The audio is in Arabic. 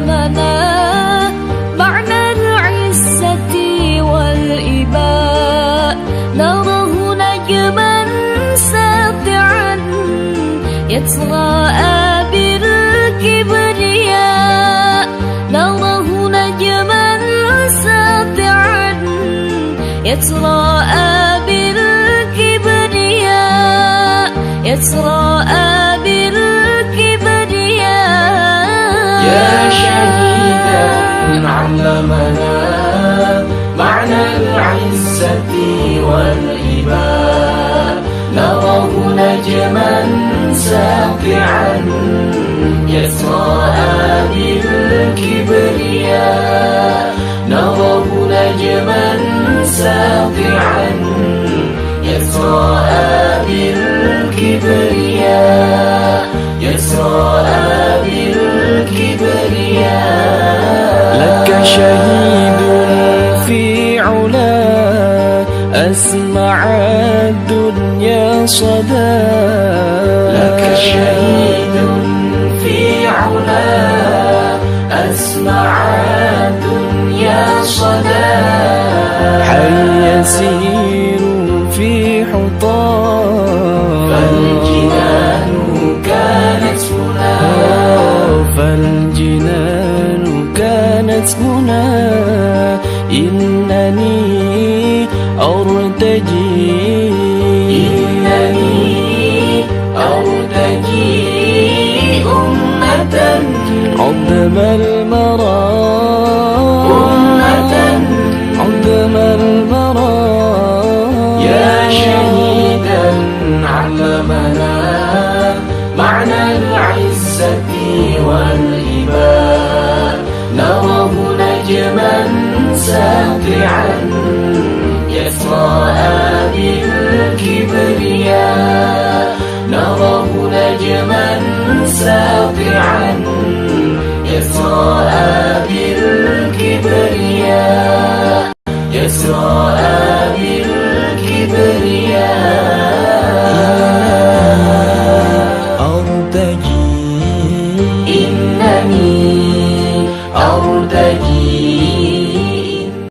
علمنا معنى العزة والإباء، نراه نجما ساطعا يتراءى بالكبرياء، نراه نجما ساطعا يتراءى بالكبرياء، يتراءى بالكبرياء. يا شهيدا علمنا معنى العزة والإباء، نراه نجما ساطعا يتراءى بالكبرياء، نراه نجما ساطعا يتراءى بالكبرياء، يتراءى بالكبرياء. لك شهيد في علا أسمع الدنيا صدى، لك شهيد في علا أسمع الدنيا صدى، حي يسير في حطام فالجنان كانت هنا، فالجنان كانت هنا، إنني أرتجي، إنني أرتجي أمة عظم المرى، أمة عظم المرى. يا شهيدا علمنا معنى العزة والإباء، نراه نجما ساطعا يتراءى